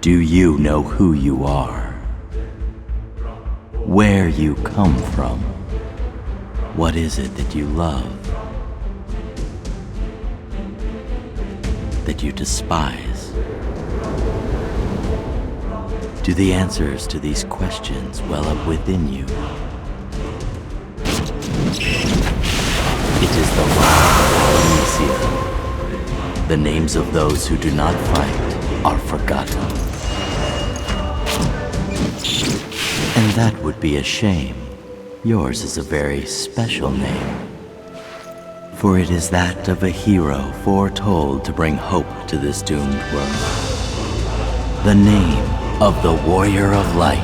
Do you know who you are? Where you come from? What is it that you love? That you despise? Do the answers to these questions well up within you? It is the law of amnesia. The names of those who do not fight are forgotten. And that would be a shame. Yours is a very special name. For it is that of a hero foretold to bring hope to this doomed world. The name of the Warrior of Light.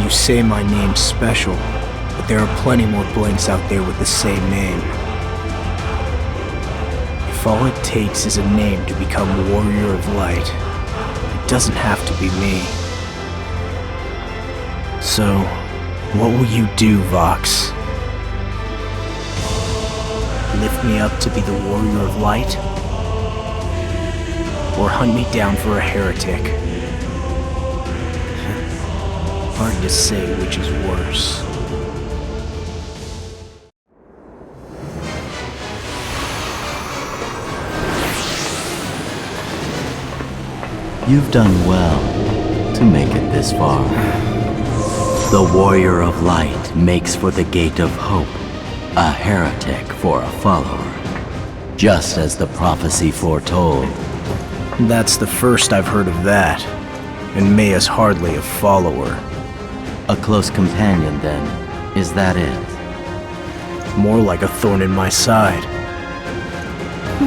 You say my name's special, but there are plenty more blanks out there with the same name. If all it takes is a name to become Warrior of Light, it doesn't have to be me. So, what will you do, Vox? Lift me up to be the Warrior of Light? Or hunt me down for a heretic? Hard to say which is worse. You've done well to make it this far. The Warrior of Light makes for the Gate of Hope, a heretic for a follower, just as the prophecy foretold. That's the first I've heard of that, and Maya's hardly a follower. A close companion, then, is that it? More like a thorn in my side.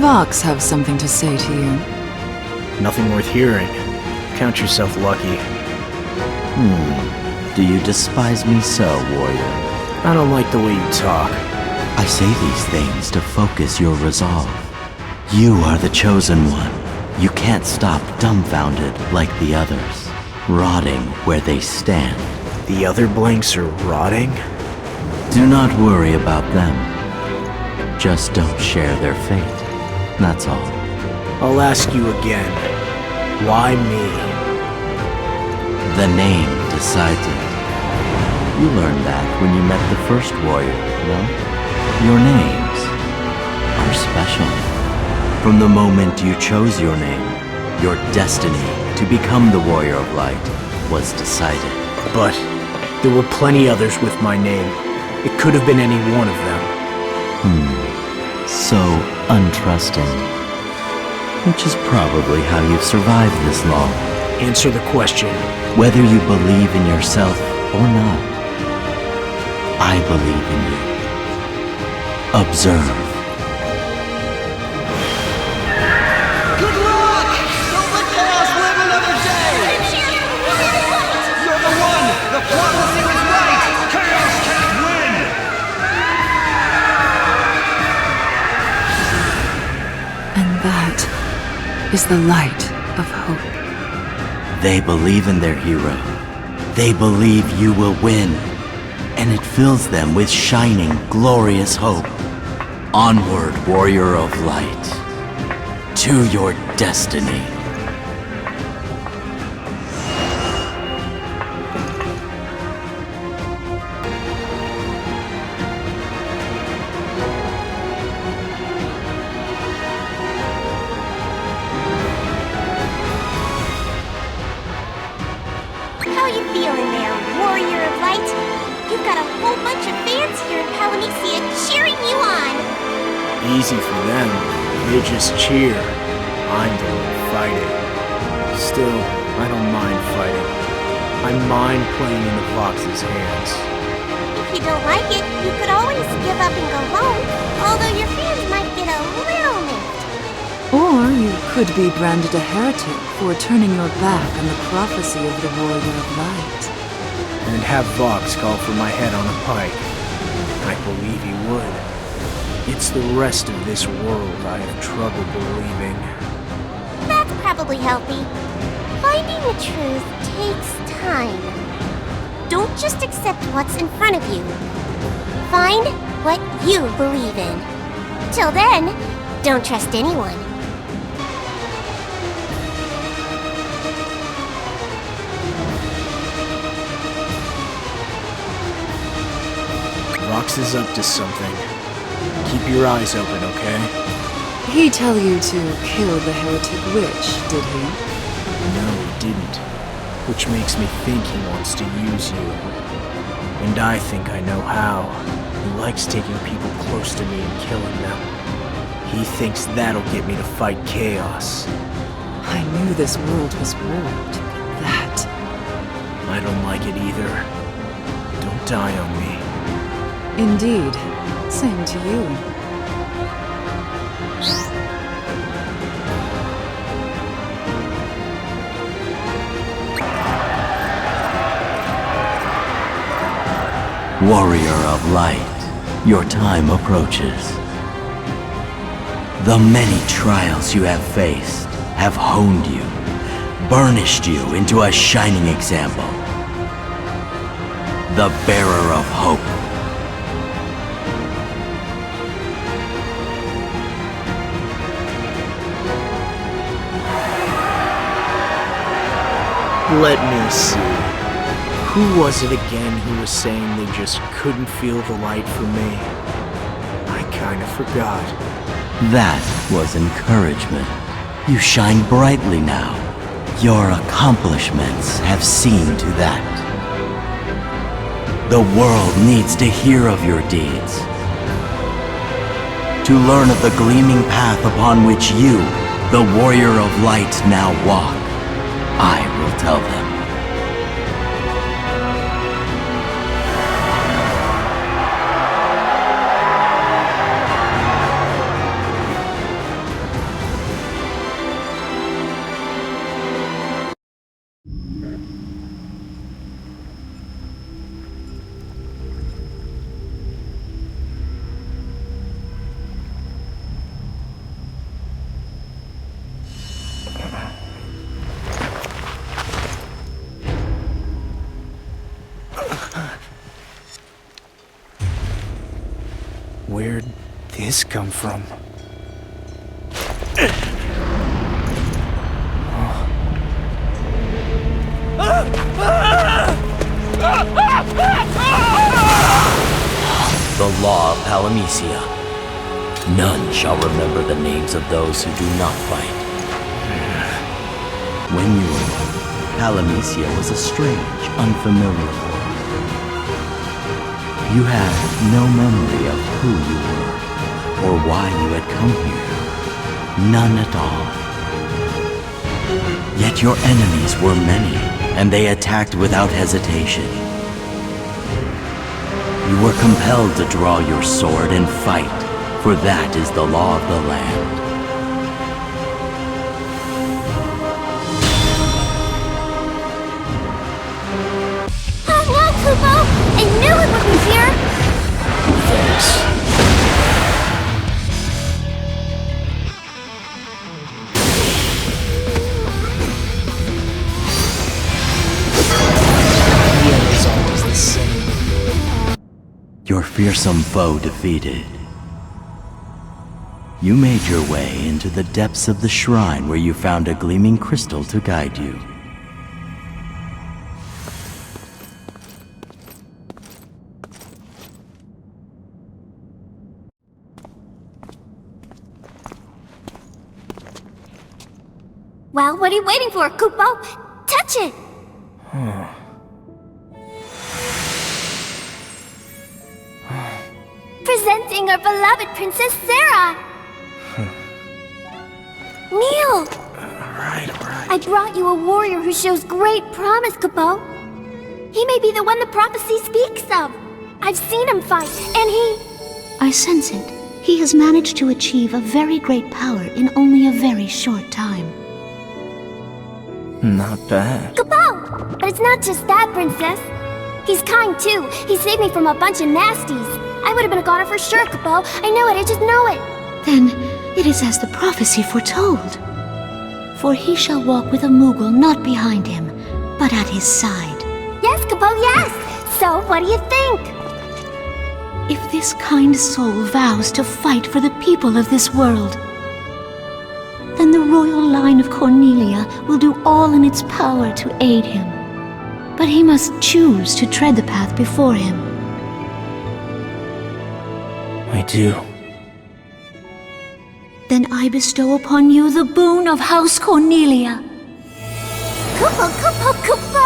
Vox have something to say to you. Nothing worth hearing. Count yourself lucky. Do you despise me so, warrior? I don't like the way you talk. I say these things to focus your resolve. You are the chosen one. You can't stop dumbfounded like the others, rotting where they stand. The other blanks are rotting? Do not worry about them. Just don't share their fate. That's all. I'll ask you again. Why me? The name decides it. You learned that when you met the first warrior, no? Your names are special. From the moment you chose your name, your destiny to become the Warrior of Light was decided. But there were plenty others with my name. It could have been any one of them. So untrusting. Which is probably how you've survived this long. Answer the question. Whether you believe in yourself or not, I believe in you. Observe. Good luck! Don't let chaos live another day! You're the one! The prophecy was right! Chaos can't win! And that is the light of hope. They believe in their hero. They believe you will win. And it fills them with shining, glorious hope. Onward, Warrior of Light, to your destiny. How you feeling there, Warrior of Light? You've got a whole bunch of fans here in Polynesia cheering you on. Easy for them. They just cheer. I'm the one fighting. Still, I don't mind fighting. I mind playing into Vox's hands. If you don't like it, you could always give up and go home, although your fans might get a little miffed. Or you could be branded a heretic for turning your back on the prophecy of the Warrior of Light. And have Vox call for my head on a pike. I believe he would. It's the rest of this world I have trouble believing. That's probably healthy. Finding the truth takes time. Don't just accept what's in front of you. Find what you believe in. Till then, don't trust anyone. Mox is up to something. Keep your eyes open, okay? He tell you to kill the heretic witch, did he? No, he didn't. Which makes me think he wants to use you. And I think I know how. He likes taking people close to me and killing them. He thinks that'll get me to fight chaos. I knew this world was warped. That. I don't like it either. Don't die on me. Indeed. Same to you. Warrior of light, your time approaches. The many trials you have faced have honed you, burnished you into a shining example. The bearer of hope. Let me see. Who was it again who was saying they just couldn't feel the light for me? I kinda forgot. That was encouragement. You shine brightly now. Your accomplishments have seen to that. The world needs to hear of your deeds. To learn of the gleaming path upon which you, the warrior of light, now walk. I will tell them. Where'd this come from? The law of Palamecia. None shall remember the names of those who do not fight. When you were young, Palamecia was a strange, unfamiliar world. You had no memory of who you were, or why you had come here. None at all. Yet your enemies were many, and they attacked without hesitation. You were compelled to draw your sword and fight, for that is the law of the land. Hello, Kupo! I knew it would be here! Thanks. The end is always the same. Your fearsome foe defeated. You made your way into the depths of the shrine where you found a gleaming crystal to guide you. Well, what are you waiting for, Kupo? Touch it! Presenting our beloved Princess Sarah! Neil! Alright. I brought you a warrior who shows great promise, Kupo. He may be the one the prophecy speaks of. I've seen him fight, and he... I sense it. He has managed to achieve a very great power in only a very short time. Not bad. Kupo! But it's not just that, Princess. He's kind, too. He saved me from a bunch of nasties. I would have been a goner for sure, Kupo. I know it, I just know it. Then it is as the prophecy foretold. For he shall walk with a Moogle not behind him, but at his side. Yes, Kupo, yes! So, what do you think? If this kind soul vows to fight for the people of this world, then the royal line of Cornelia will do all in its power to aid him. But he must choose to tread the path before him. I do. Then I bestow upon you the boon of House Cornelia. Kupo, Kupo, Kupo!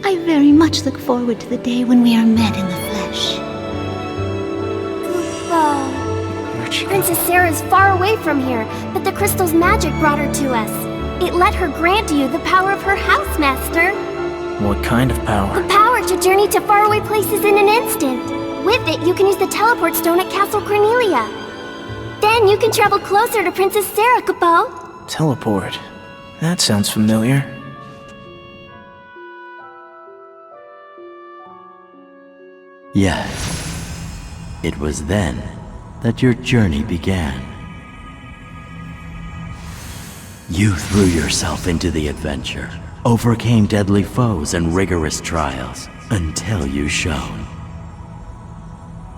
I very much look forward to the day when we are met in the flesh. Kupo. Where'd she go? Princess Sarah's far away from here, but the crystal's magic brought her to us. It let her grant you the power of her house, Master. What kind of power? The power to journey to faraway places in an instant. With it, you can use the teleport stone at Castle Cornelia. Then you can travel closer to Princess Sarah, Kupo. Teleport. That sounds familiar. Yes. It was then that your journey began. You threw yourself into the adventure, overcame deadly foes and rigorous trials, until you shone.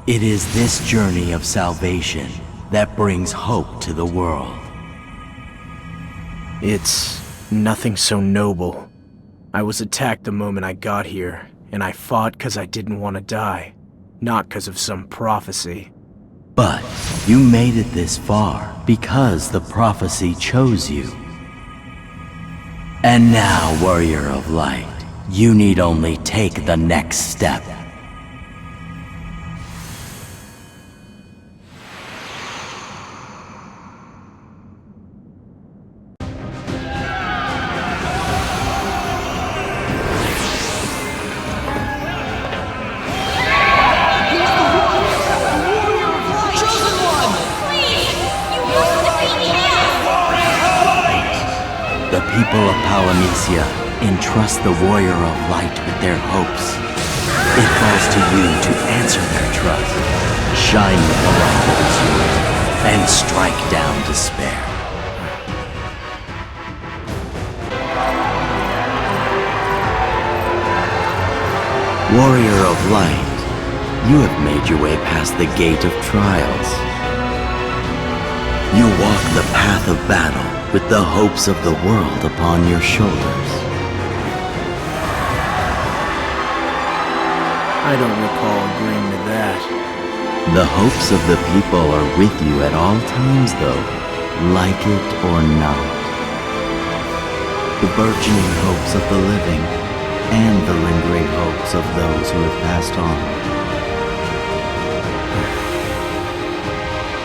It is this journey of salvation that brings hope to the world. It's nothing so noble. I was attacked the moment I got here, and I fought because I didn't want to die, not because of some prophecy. But you made it this far because the prophecy chose you. And now, Warrior of Light, you need only take the next step. The people of Polynesia entrust the Warrior of Light with their hopes. It falls to you to answer their trust, shine with the light that is yours, and strike down despair. Warrior of Light, you have made your way past the gate of trials. You walk the path of battle with the hopes of the world upon your shoulders. I don't recall agreeing to that. The hopes of the people are with you at all times, though, like it or not. The burgeoning hopes of the living, and the lingering hopes of those who have passed on.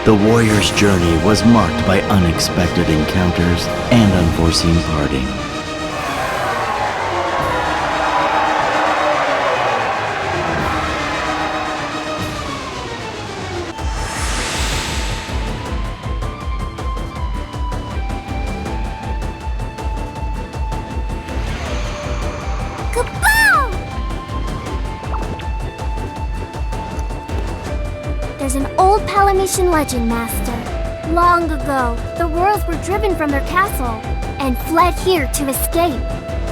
The warrior's journey was marked by unexpected encounters and unforeseen parting. Kaboom! There's an old Polynesian legend, Master. Long ago, the royals were driven from their castle and fled here to escape.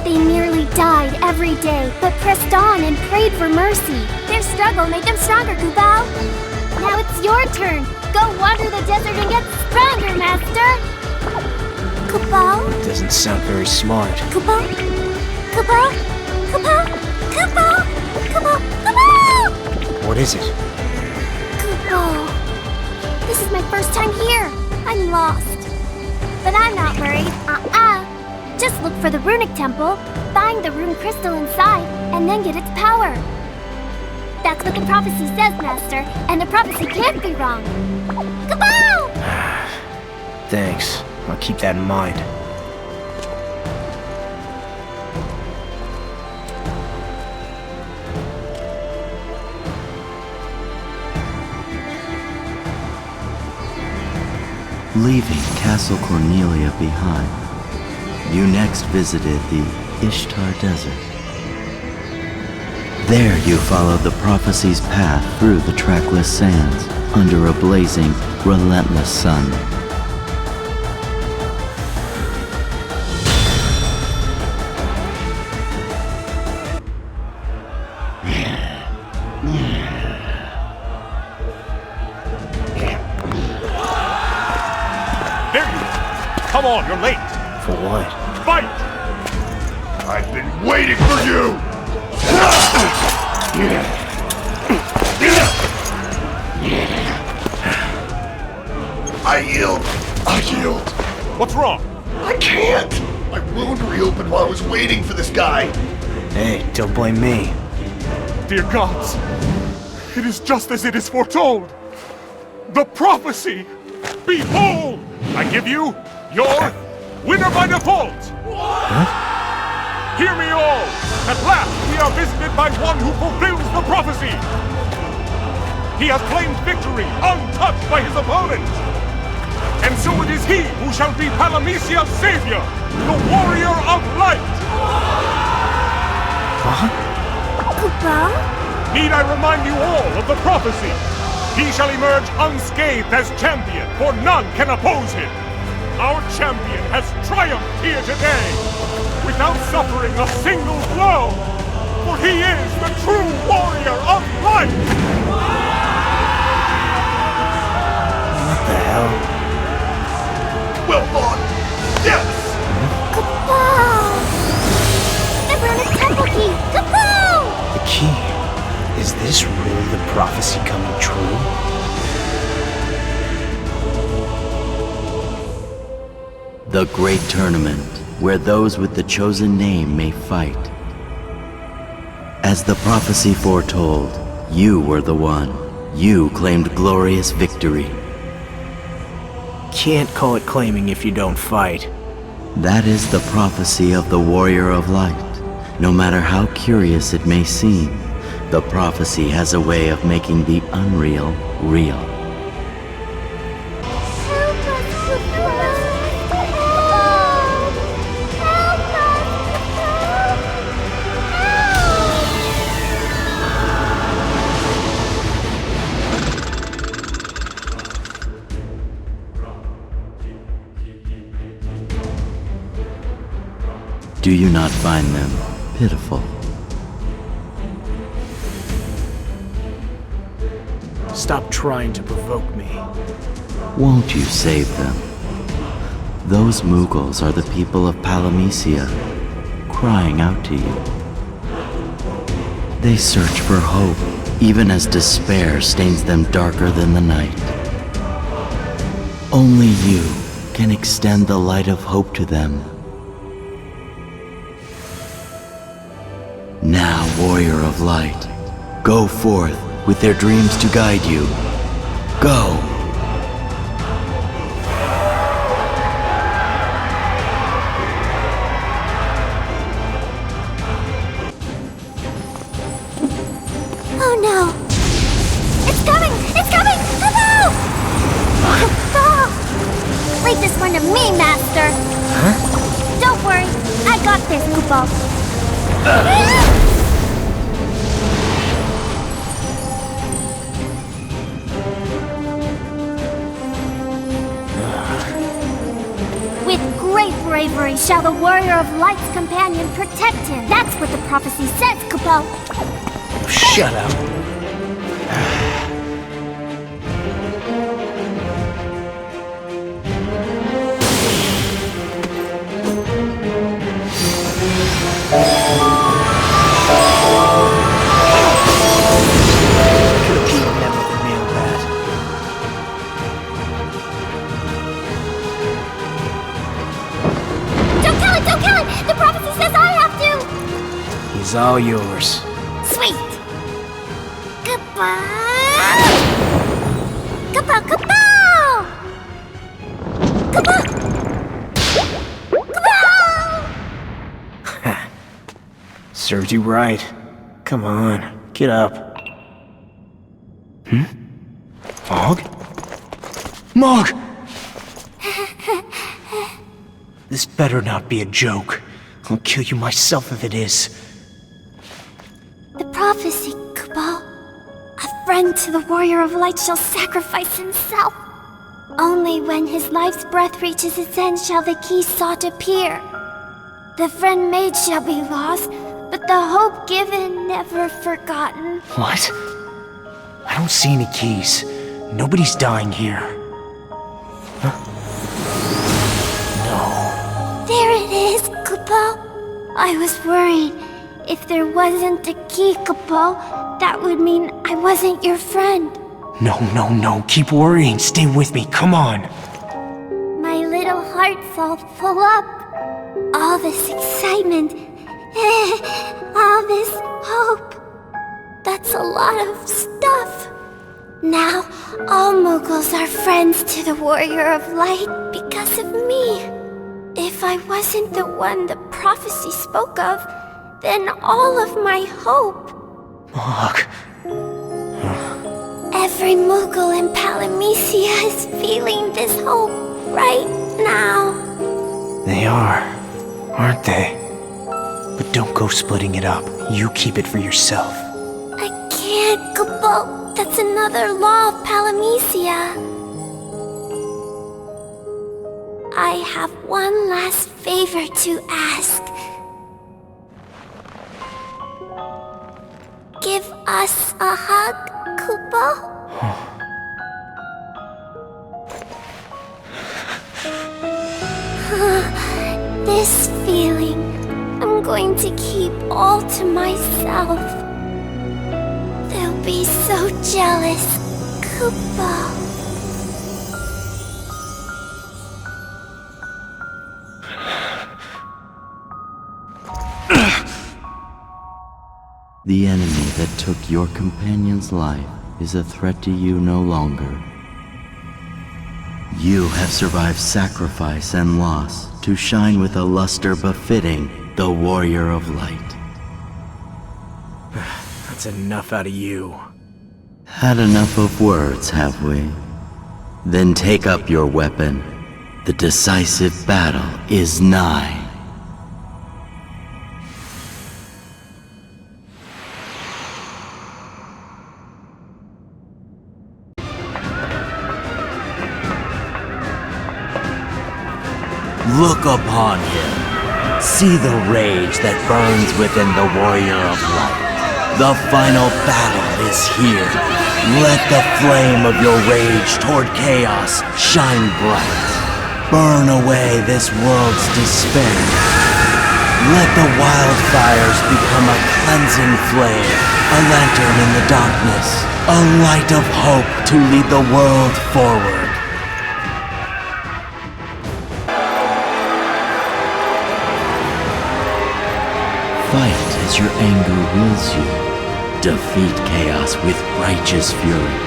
They nearly died every day, but pressed on and prayed for mercy. Their struggle made them stronger, Kubao. Now it's your turn. Go wander the desert and get stronger, Master. Kubao? Doesn't sound very smart. Kubao? Kubao? Kubao? Kubao? Kubao? Kubao? What is it? Kubao. This is my first time here. I'm lost. But I'm not worried. Just look for the runic temple, find the rune crystal inside, and then get its power. That's what the prophecy says, Master, and the prophecy can't be wrong. Kabao! Thanks. I'll keep that in mind. Leaving Castle Cornelia behind, you next visited the Ishtar Desert. There you followed the prophecy's path through the trackless sands under a blazing, relentless sun. There you are! Come on, you're late! For what? Fight! I've been waiting for you! I yield. I yield. What's wrong? I can't. My wound reopened while I was waiting for this guy. Hey, don't blame me. Dear gods, it is just as it is foretold. The prophecy! Behold! I give you your winner by default! Hear me all! At last we are visited by one who fulfills the prophecy! He has claimed victory, untouched by his opponent! And so it is he who shall be Palamecia's savior, the warrior of light! Koopa? Need I remind you all of the prophecy? He shall emerge unscathed as champion, for none can oppose him! Our champion has triumphed here today, without suffering a single blow, for he is the true warrior of light! What the hell? Well fought. Yes! Kapow! I brought a temple key! Kapow! The key. Is this really the prophecy coming true? The great tournament, where those with the chosen name may fight. As the prophecy foretold, you were the one. You claimed glorious victory. Can't call it claiming if you don't fight. That is the prophecy of the warrior of light. No matter how curious it may seem, the prophecy has a way of making the unreal real. Help us, Koopa! Help! Help us, Do you not find them pitiful? Stop trying to provoke me. Won't you save them? Those Mughals are the people of Palamecia, crying out to you. They search for hope, even as despair stains them darker than the night. Only you can extend the light of hope to them. Now, warrior of light, go forth with their dreams to guide you. Go! Oh no! It's coming! It's coming! Hello! Koopa! Leave this one to me, Master! Huh? Don't worry, I got this, Koopa. With great bravery shall the warrior of light's companion protect him. That's what the prophecy says, Koopa. Shut up. Could've beaten them with a nail bat. Don't kill it! Don't kill it! The prophecy says I have to! He's all yours. Sweet! Goodbye! Kapow! Kapow! Kapow! Kapow! Served you right. Come on, get up. Mog? Mog! This better not be a joke. I'll kill you myself if it is. The prophecy, Kupo. A friend to the warrior of light shall sacrifice himself. Only when his life's breath reaches its end shall the key sought appear. The friend made shall be lost, but the hope given never forgotten. What? I don't see any keys. Nobody's dying here. Huh? No. There it is, Kupo. I was worried. If there wasn't a key, Kupo, that would mean I wasn't your friend. No, no, no. Keep worrying. Stay with me. Come on. heart's all full up. All this excitement, all this hope. That's a lot of stuff. Now, all Mughals are friends to the Warrior of Light because of me. If I wasn't the one the prophecy spoke of, then all of my hope. Look. Every Mughal in Palamecia is feeling this hope right now. They are, aren't they? But don't go splitting it up. You keep it for yourself. I can't, Kabal. That's another law of Palamecia. I have one last favor to ask. Give us a hug, Kupo? This feeling, I'm going to keep all to myself. They'll be so jealous, Kupo. The enemy that took your companion's life is a threat to you no longer. You have survived sacrifice and loss to shine with a luster befitting the Warrior of Light. That's enough out of you. Had enough of words, have we? Then take up your weapon. The decisive battle is nigh. Look upon him. See the rage that burns within the Warrior of Light. The final battle is here. Let the flame of your rage toward chaos shine bright. Burn away this world's despair. Let the wildfires become a cleansing flame, a lantern in the darkness, a light of hope to lead the world forward. Fight as your anger wills you. Defeat chaos with righteous fury.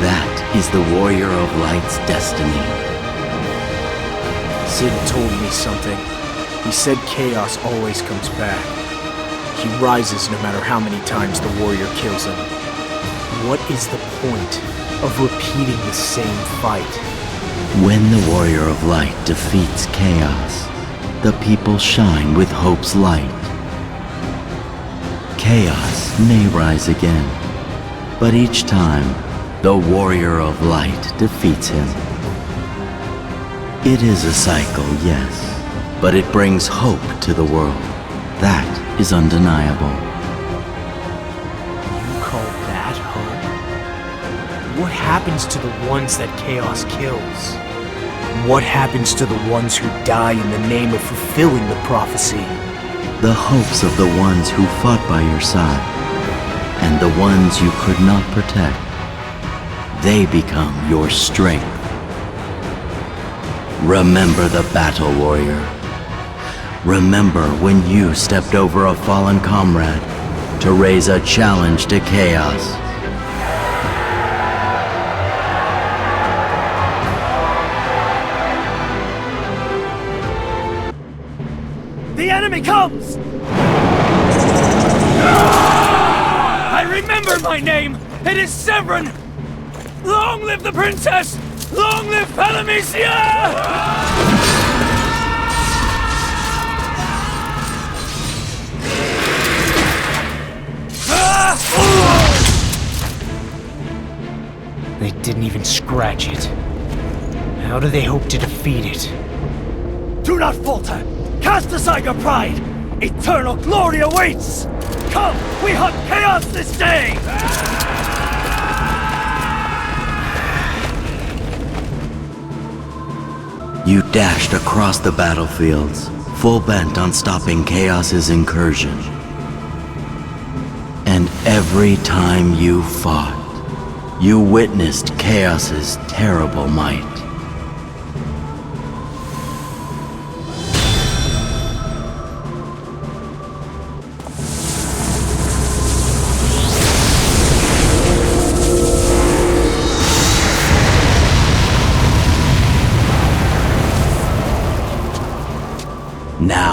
That is the Warrior of Light's destiny. Sid told me something. He said chaos always comes back. He rises no matter how many times the warrior kills him. What is the point of repeating the same fight? When the Warrior of Light defeats chaos, the people shine with hope's light. Chaos may rise again, but each time, the Warrior of Light defeats him. It is a cycle, yes, but it brings hope to the world. That is undeniable. You call that hope? What happens to the ones that chaos kills? What happens to the ones who die in the name of fulfilling the prophecy? The hopes of the ones who fought by your side, and the ones you could not protect, they become your strength. Remember the battle, warrior. Remember when you stepped over a fallen comrade to raise a challenge to chaos. The enemy comes! I remember my name! It is Severin! Long live the princess! Long live Palamecia! They didn't even scratch it. How do they hope to defeat it? Do not falter! Cast aside your pride! Eternal glory awaits! Come, we hunt chaos this day! You dashed across the battlefields, full bent on stopping chaos's incursion. And every time you fought, you witnessed chaos's terrible might.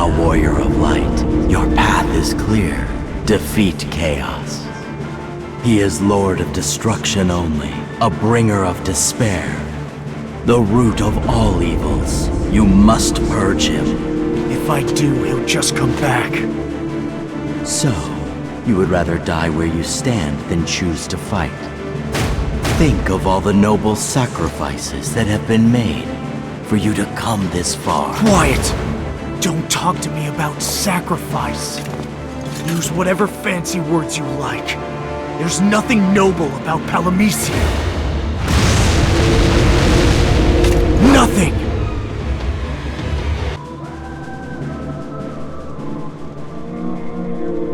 Now, Warrior of Light, your path is clear. Defeat Chaos. He is Lord of Destruction only, a bringer of despair. The root of all evils. You must purge him. If I do, he'll just come back. So, you would rather die where you stand than choose to fight. Think of all the noble sacrifices that have been made for you to come this far. Quiet! Don't talk to me about sacrifice. Use whatever fancy words you like. There's nothing noble about Palamisia. Nothing!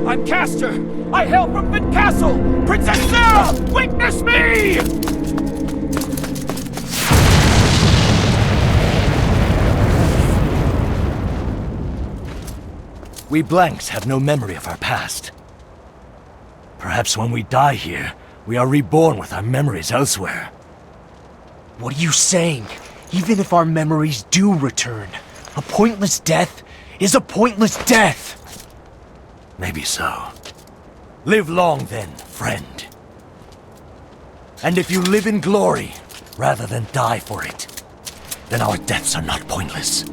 I'm Castor! I hail from Vin Castle! Princess Sarah! Witness me! We blanks have no memory of our past. Perhaps when we die here, we are reborn with our memories elsewhere. What are you saying? Even if our memories do return, a pointless death is a pointless death! Maybe so. Live long then, friend. And if you live in glory, rather than die for it, then our deaths are not pointless.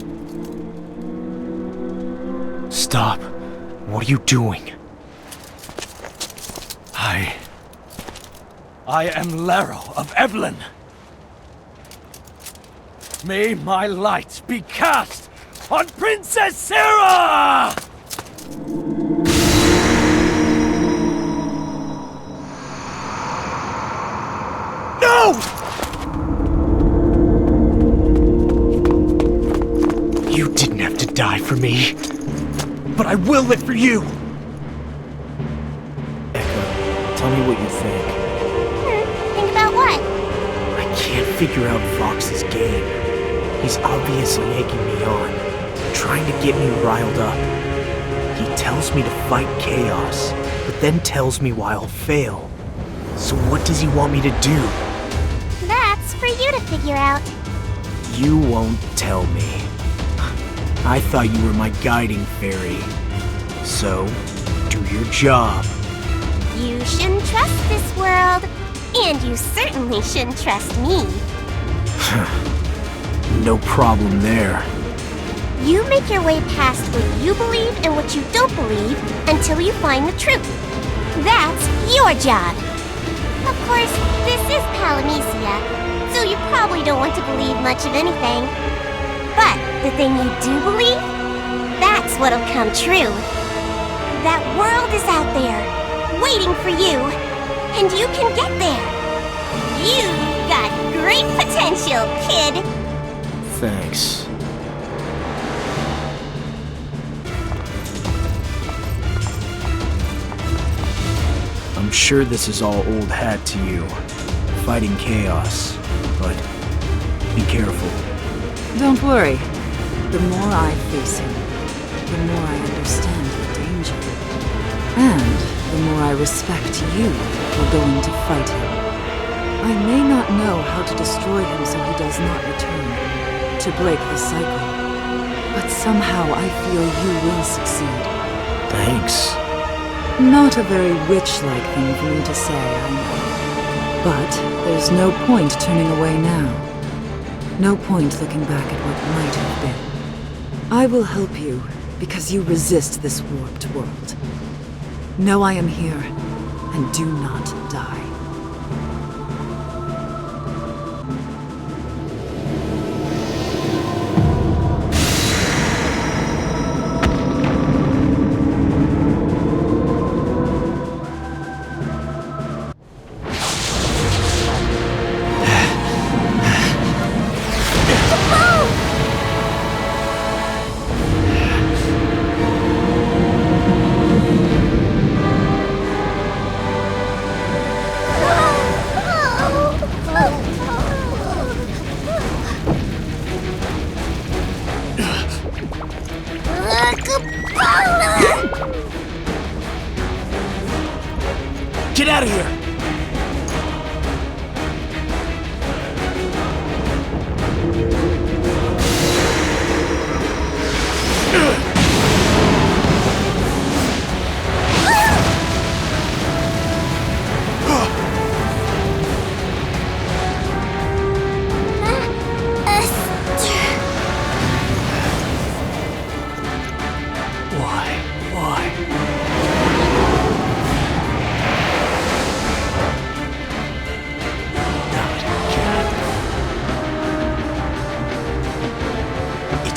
Stop. What are you doing? I am Laro of Evelyn. May my light be cast on Princess Sarah! No! You didn't have to die for me, but I will live for you! Echo, tell me what you think. Think about what? I can't figure out Vox's game. He's obviously egging me on, trying to get me riled up. He tells me to fight Chaos, but then tells me why I'll fail. So what does he want me to do? That's for you to figure out. You won't tell me. I thought you were my guiding fairy. So, do your job. You shouldn't trust this world, and you certainly shouldn't trust me. No problem there. You make your way past what you believe and what you don't believe until you find the truth. That's your job. Of course, this is Palamisia, so you probably don't want to believe much of anything. But the thing you do believe, that's what'll come true. That world is out there, waiting for you, and you can get there. You've got great potential, kid. Thanks. I'm sure this is all old hat to you, fighting Chaos, but be careful. Don't worry. The more I face him, the more I understand the danger. And the more I respect you for going to fight him. I may not know how to destroy him so he does not return, to break the cycle. But somehow I feel you will succeed. Thanks. Not a very witch-like thing for me to say, I know. But there's no point turning away now. No point looking back at what might have been. I will help you, because you resist this warped world. Know I am here, and do not die. Get out of here!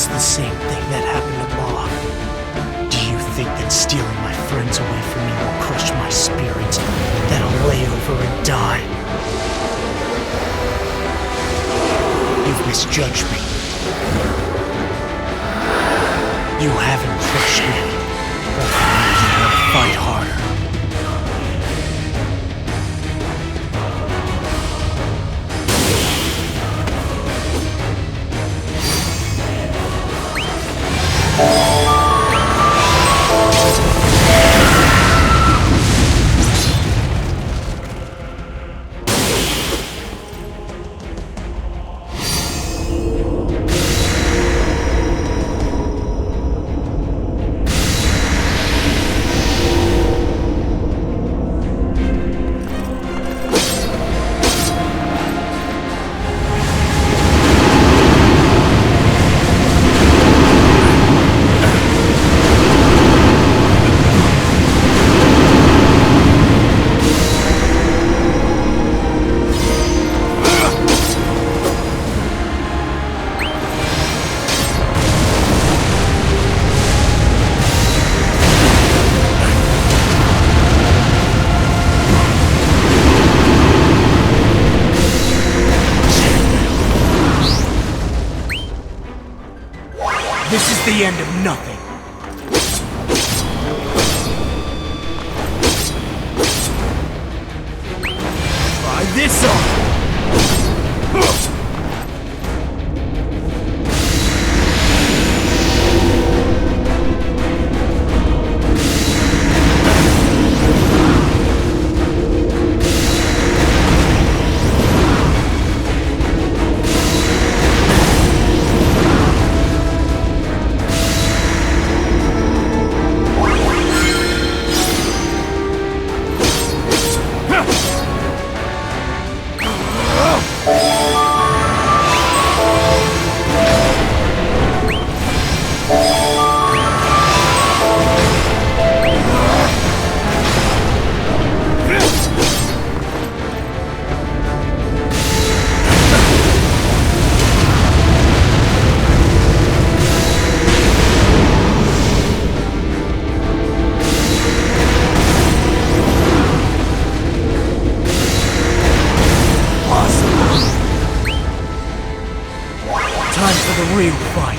It's the same thing that happened to Ma. Do you think that stealing my friends away from me will crush my spirit? That I'll lay over and die? You've misjudged me. You haven't crushed me. But you want to fight harder. This is the end of nothing. Try this on! Time for the real fight.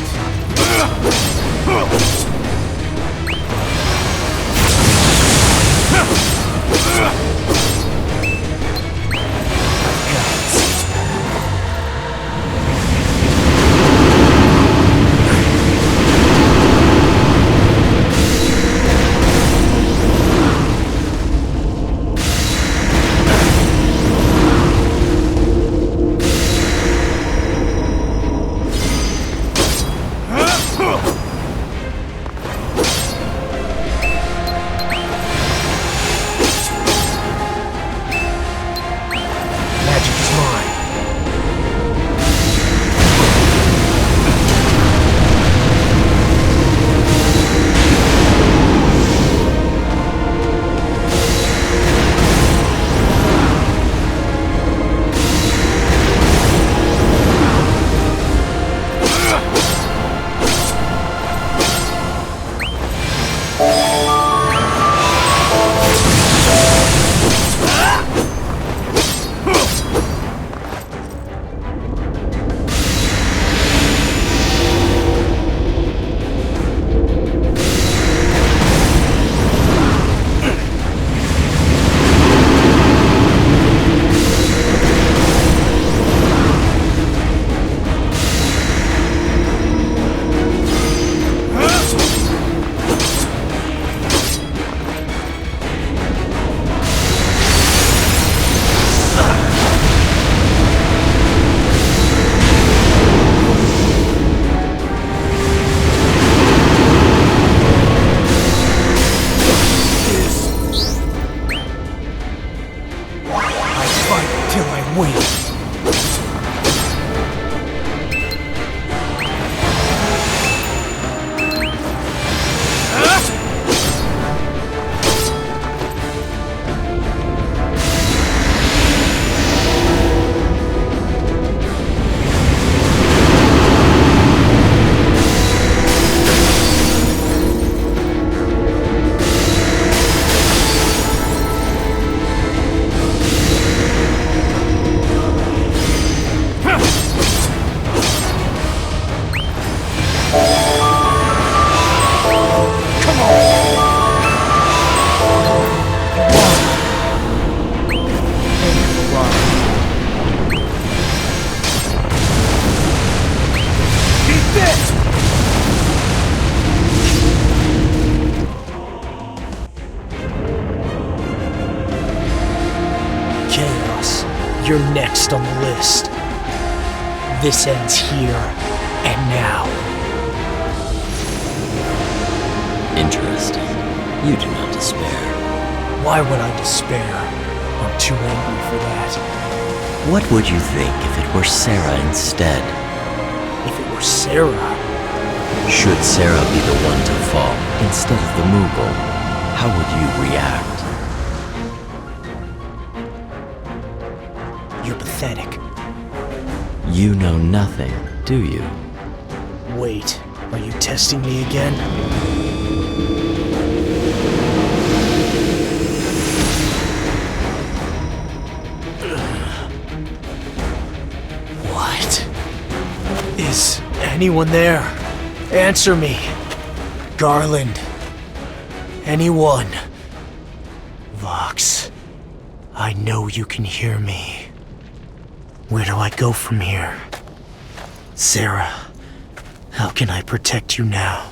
You're next on the list. This ends here and now. Interesting. You do not despair. Why would I despair? I'm too angry for that. What would you think if it were Sarah instead? If it were Sarah, Should Sarah be the one to fall instead of the Moogle, how would you react? you're pathetic. You know nothing, do you? Wait, are you testing me again? What? Is anyone there? Answer me. Garland. Anyone? Vox. I know you can hear me. Where do I go from here? Sarah, how can I protect you now?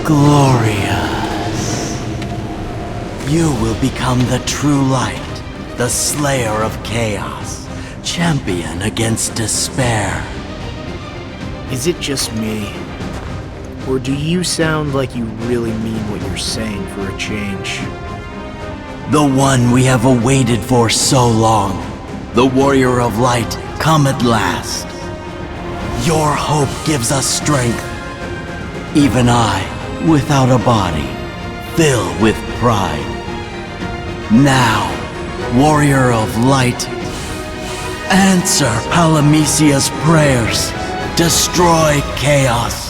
Glorious. You will become the true light, the slayer of chaos, champion against despair. Is it just me? Or do you sound like you really mean what you're saying for a change? The one we have awaited for so long, the warrior of light, come at last. Your hope gives us strength. Even I, without a body, fill with pride. Now, warrior of light, answer Palamecia's prayers. Destroy chaos.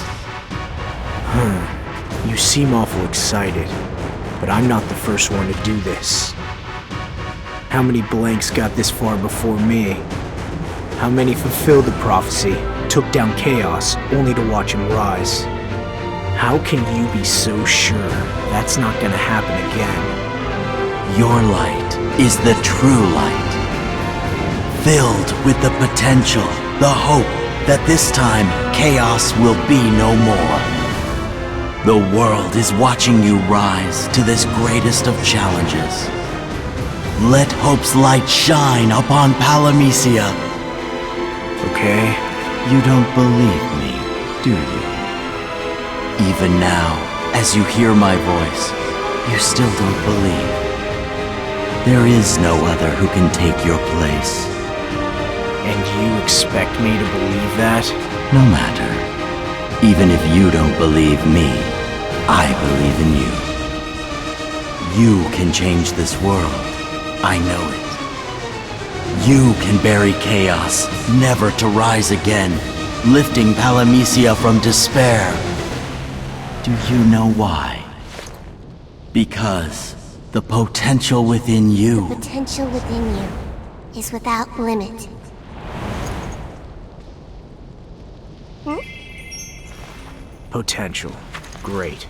You seem awful excited, but I'm not the first one to do this. How many blanks got this far before me? How many fulfilled the prophecy, took down chaos, only to watch him rise? How can you be so sure that's not gonna happen again? Your light is the true light, filled with the potential, the hope that this time chaos will be no more. The world is watching you rise to this greatest of challenges. Let hope's light shine upon Palamecia. Okay? You don't believe me, do you? Even now, as you hear my voice, you still don't believe. There is no other who can take your place. And you expect me to believe that? No matter. Even if you don't believe me, I believe in you. You can change this world. I know it. You can bury chaos, never to rise again, lifting Palamecia from despair. Do you know why? Because the potential within you... The potential within you is without limit. Potential. Great.